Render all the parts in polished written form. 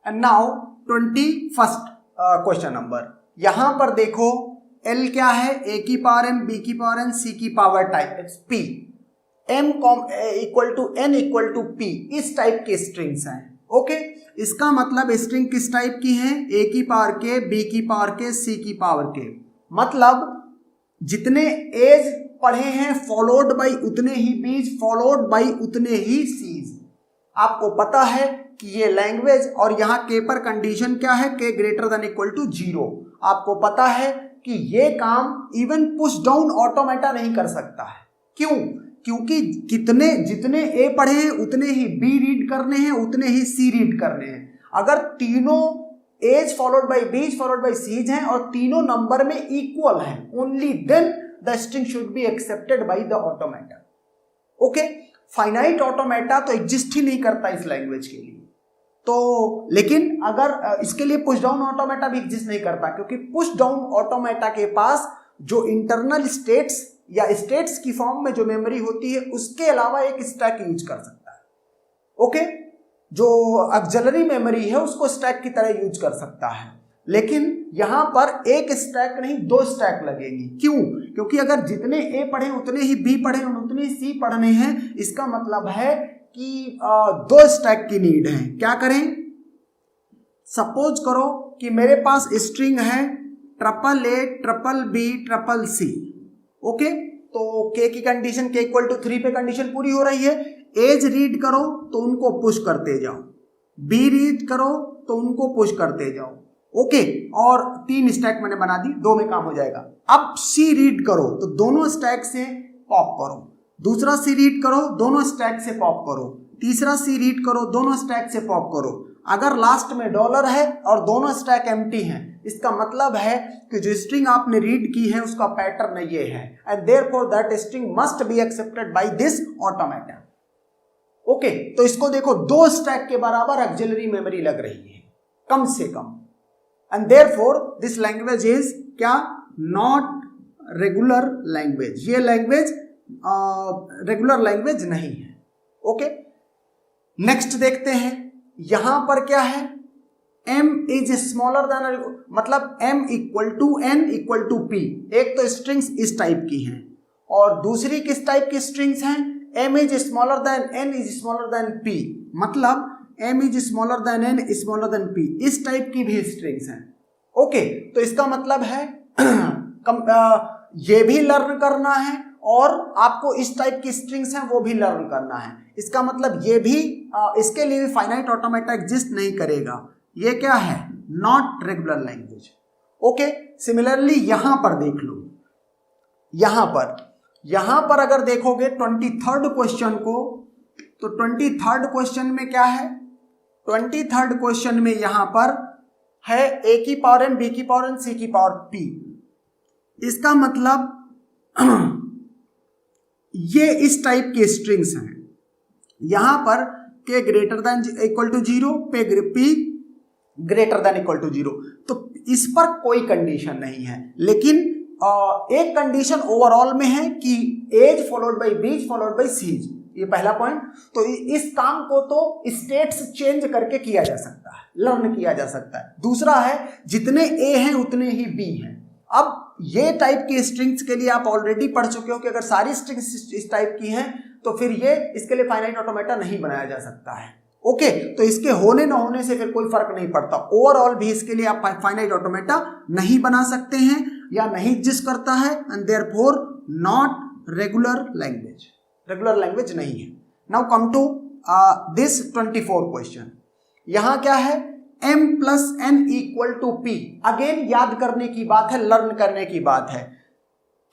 And now 21st question number, यहां पर देखो L क्या है, A की पावर M, B की पावर N, C की power type P, M equal to N equal to P, इस टाइप के स्ट्रिंग्स हैं। ओके, इसका मतलब स्ट्रिंग किस टाइप की है, A की पावर K, B की पावर K, C की पावर K, मतलब जितने एज पढ़े हैं फॉलोड बाई उतने ही बीज, फॉलोड बाई उतने ही सीज। आपको पता है कि ये लैंग्वेज, और यहाँ के पर कंडीशन क्या है, के ग्रेटर देन इक्वल टू 0। आपको पता है कि ये काम इवन पुश डाउन ऑटोमेटा नहीं कर सकता है। क्यों? क्योंकि जितने ए पढ़े हैं उतने ही बी रीड करने हैं, उतने ही सी रीड करने हैं। अगर तीनों a's followed by b's followed by c's हैं और तीनों नंबर में इक्वल हैं, only then the string should be accepted by the automata. Okay, finite automata तो एग्जिस्ट ही नहीं करता इस लैंग्वेज के लिए। तो लेकिन अगर इसके लिए पुश डाउन ऑटोमेटा भी एग्जिस्ट नहीं करता, क्योंकि पुश डाउन ऑटोमेटा के पास जो इंटरनल स्टेट्स या स्टेट्स की फॉर्म में जो मेमोरी होती है उसके अलावा एक स्टैक यूज कर सकता है। ओके, जो ऑक्सिलरी मेमोरी है उसको स्टैक की तरह यूज कर सकता है, लेकिन यहां पर एक स्टैक नहीं दो स्टैक लगेगी। क्यों? क्योंकि अगर जितने ए पढ़े उतने ही बी पढ़े और उतने ही सी पढ़ने हैं, इसका मतलब है कि दो स्टैक की नीड है। क्या करें? सपोज करो कि मेरे पास स्ट्रिंग है triple A triple B triple C. Okay, तो के की कंडीशन के इक्वल टू 3 पे कंडीशन पूरी हो रही है। एज रीड करो तो उनको पुश करते जाओ, बी रीड करो तो उनको पुश करते जाओ। ओके, और 3 स्टैक मैंने बना दी, 2 में काम हो जाएगा। अब सी रीड करो तो दोनों स्टैक से पॉप करो, दूसरा सी रीड करो दोनों स्टैक से पॉप करो, तीसरा सी रीड करो दोनों स्टैक से पॉप करो। अगर लास्ट में डॉलर है और दोनों स्टैक एम्प्टी हैं, इसका मतलब है कि जो स्ट्रिंग आपने रीड की है उसका पैटर्न ये है, and therefore that string must be accepted by this automata. Okay, तो इसको देखो, 2 स्टैक के बराबर ऑक्सिलरी मेमोरी लग रही है कम से कम, and therefore this language is क्या? Not regular language. ये लैंग्वेज रेगुलर लैंग्वेज नहीं है। ओके, नेक्स्ट देखते हैं, यहां पर क्या है, m इज स्मॉलर देन, मतलब m equal to n equal to p। एक तो स्ट्रिंग्स इस टाइप की हैं और दूसरी किस टाइप की स्ट्रिंग्स हैं, m is smaller then n is smaller then p, मतलब m is smaller then n smaller than p, इस टाइप की भी स्ट्रिंग्स हैं। ओके, तो इसका मतलब है ये भी लर्न करना है और आपको इस टाइप की स्ट्रिंग्स हैं वो भी लर्न करना है। इसका मतलब ये भी इसके लिए भी फाइनाइट ऑटोमेटा एग्जिस्ट नहीं करेगा। ये क्या है? Not regular language. Okay, similarly यहां पर देख लो, यहां पर अगर देखोगे 23rd क्वेश्चन को, तो 23rd क्वेश्चन में क्या है, 23rd क्वेश्चन में यहां पर है a की पावर m, b की पावर n, c की पावर p। इसका मतलब ये इस टाइप के स्ट्रिंग्स हैं। यहां पर k greater than equal to 0, p greater than equal to 0, तो इस पर कोई कंडीशन नहीं है, लेकिन एक कंडीशन ओवरऑल में है कि as followed by b's followed by seize, ये पहला पॉइंट। तो इस काम को तो स्टेट्स चेंज करके किया जा सकता है, लर्न किया जा सकता है। दूसरा है जितने ए हैं उतने ही बी हैं। अब ये टाइप की स्ट्रिंग्स के लिए आप ऑलरेडी पढ़ चुके हो कि अगर सारी स्ट्रिंग्स इस टाइप की हैं तो फिर ये इसके लिए फाइनाइट ऑटोमेटा नहीं बनाया जा सकता है। ओके, तो इसके होने ना होने से फिर कोई फर्क नहीं पड़ता, ओवरऑल भी इसके लिए आप फाइनाइट ऑटोमेटा नहीं बना सकते हैं या नहीं एग्जिस्ट करता है, and therefore not regular language, regular language नहीं है। Now come to this 24 question. यहां क्या है, m plus n equal to p। Again याद करने की बात है, लर्न करने की बात है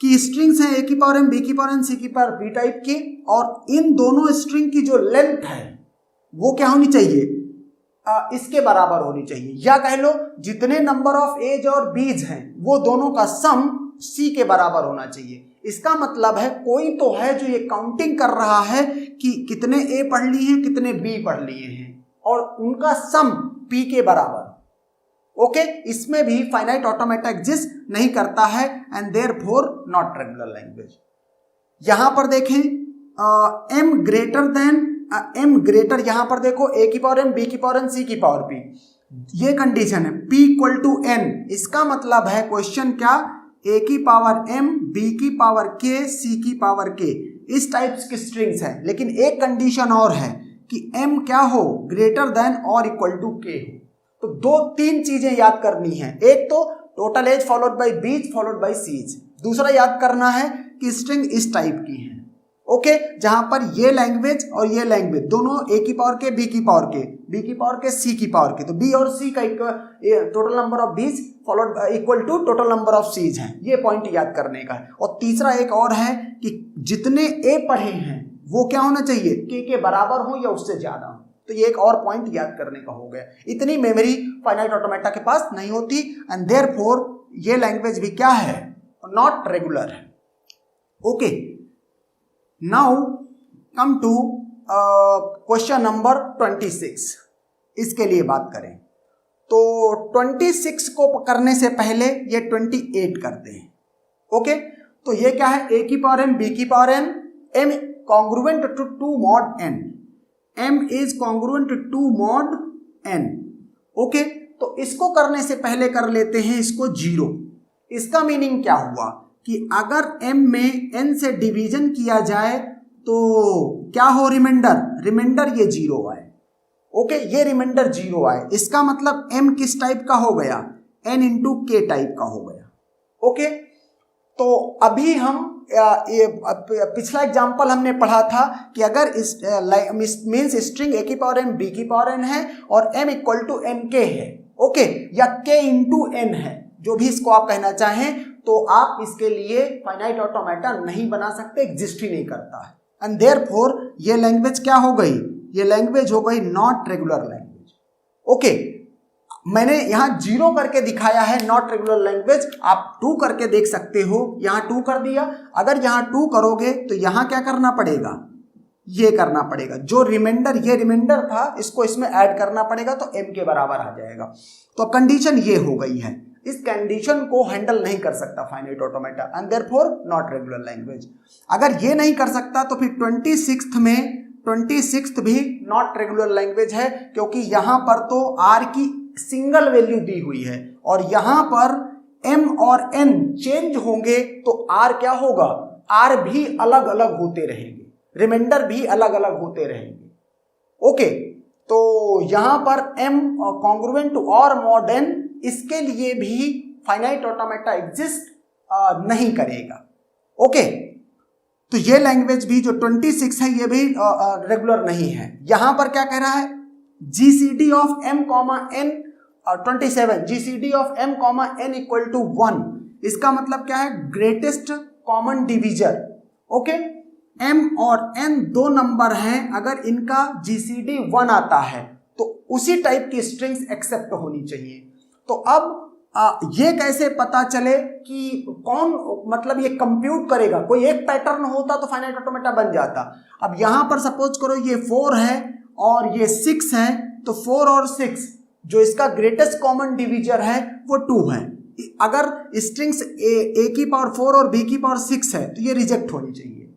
कि स्ट्रिंग्स हैं a की पावर m, b की पावर n, c की पावर p टाइप की, और इन दोनों स्ट्रिंग की जो लेंथ है वो क्या होनी चाहिए, इसके बराबर होनी चाहिए, या कह लो जितने नंबर ऑफ एज और बीज हैं वो दोनों का सम c के बराबर होना चाहिए। इसका मतलब है कोई तो है जो ये काउंटिंग कर रहा है कि कितने ए पढ़ लिए हैं कितने बी पढ़ लिए हैं और उनका सम p के बराबर। ओके, इसमें भी फाइनाइट ऑटोमेटा एग्जिस्ट नहीं करता है, and therefore not regular language. यहां पर देखें m greater than m greater, यहां पर देखो a की पावर m, b की पावर n, c की पावर p। ये कंडीशन है p इक्वल टू n, इसका मतलब है क्वेश्चन क्या, a की पावर m, b की पावर k, c की पावर k, इस टाइप्स की स्ट्रिंग्स है। लेकिन एक कंडीशन और है कि m क्या हो, ग्रेटर देन और इक्वल टू k हो। तो दो तीन चीजें याद करनी है, एक तो total a's followed by b's followed by c's, दूसरा याद करना है कि स्ट्रिंग इस टाइप की है, ओके, जहां पर ये लैंग्वेज और ये लैंग्वेज दोनों a की पावर के, b की पावर के, b की पावर के, c की पावर के, तो b और c का total number of b's followed equal to total number of c's है, ये पॉइंट याद करने का है। और तीसरा एक और है कि जितने a पढ़े हैं वो क्या होना चाहिए, k के बराबर हो या उससे ज्यादा हो, तो ये एक और पॉइंट याद करने का हो गया। इतनी मेमोरी फाइनाइट ऑटोमेटा के पास नहीं होती, एंड देयरफॉर ये लैंग्वेज भी क्या है, नॉट रेगुलर है, okay. Now come to question number 26, इसके लिए बात करें तो 26 को करने से पहले ये 28 करते हैं, ओके। तो ये क्या है, a की पावर m, b की power n, m congruent to 2 mod n, m is congruent to mod n, okay. तो इसको करने से पहले कर लेते हैं इसको 0। इसका मीनिंग क्या हुआ कि अगर m में n से डिवीजन किया जाए तो क्या हो, रिमाइंडर ये 0 आए, ओके, ये रिमाइंडर 0 आए, इसका मतलब m किस टाइप का हो गया, n इंटू k टाइप का हो गया, ओके। तो अभी हम पिछला एग्जांपल हमने पढ़ा था कि अगर मीन्स स्ट्रिंग a की पावर m, b की पावर n है और m equal to n k है, ओके, या k इंटू n है, जो भी इसको आप कहना चाहें, तो आप इसके लिए फाइनाइट ऑटोमेटा नहीं बना सकते, एग्जिस्ट ही नहीं करता है। एंड देयरफॉर ये लैंग्वेज क्या हो गई, ये लैंग्वेज हो गई नॉट रेगुलर लैंग्वेज, ओके। मैंने यहाँ 0 करके दिखाया है नॉट रेगुलर लैंग्वेज, आप 2 करके देख सकते हो, यहाँ 2 कर दिया। अगर यहाँ 2 करोगे तो यहाँ क्या करना पड़ेगा, ये करना पड़ेगा, जो रिमाइंडर, ये रिमाइंडर था इसको इसमें ऐड करना पड़ेगा, तो m के बराबर आ जाएगा। तो कंडीशन ये हो गई है, इस कंडीशन को हैंडल नहीं कर सकता finite automata, and therefore not regular language. अगर ये नहीं कर सकता तो फिर 26th भी नॉट रेगुलर लैंग्वेज है, क्योंकि यहां पर तो r की सिंगल वैल्यू दी हुई है और यहां पर m और n चेंज होंगे तो r क्या होगा, r भी अलग अलग होते रहेंगे, रिमाइंडर भी अलग अलग होते रहेंगे, ओके। तो यहां पर m कॉन्ग्रुएंट टू और mod n, इसके लिए भी फाइनाइट ऑटोमेटा एग्जिस्ट नहीं करेगा, ओके। तो ये लैंग्वेज भी जो 26 है ये भी रेगुलर नहीं है। यहां पर क्या कह रहा है, GCD of m n 27, GCD of m n equal to 1, इसका मतलब क्या है, greatest common divisor, okay. m और n दो नंबर हैं, अगर इनका जीसीडी 1 आता है तो उसी टाइप की स्ट्रिंग्स एक्सेप्ट होनी चाहिए। तो अब ये कैसे पता चले कि कौन, मतलब ये कंप्यूट करेगा, कोई एक पैटर्न होता तो फाइनाइट ऑटोमेटा बन जाता। अब यहां पर सपोज करो ये 4 है और ये 6 है, तो 4 और 6 जो इसका ग्रेटेस्ट कॉमन डिविजर है वो 2 है। अगर स्ट्रिंग्स a की पावर 4 और b की पावर 6 है तो ये रिजेक्ट होनी चाहिए,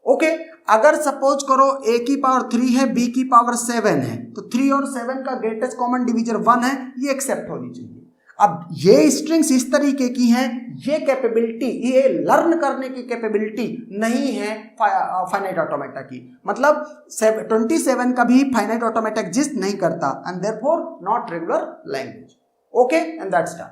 ओके। अगर सपोज करो a की पावर 3 है, b की पावर 7 है, तो 3 और 7 का ग्रेटेस्ट कॉमन डिविजर 1 है, ये एक्सेप्ट होनी चाहिए। अब ये स्ट्रिंग्स इस तरीके की हैं, ये कैपेबिलिटी, ये लर्न करने की कैपेबिलिटी नहीं है फाइनाइट ऑटोमेटा की, मतलब 27 का भी फाइनाइट ऑटोमेटा एग्जिस्ट नहीं करता, and therefore not regular language, okay, and that's done.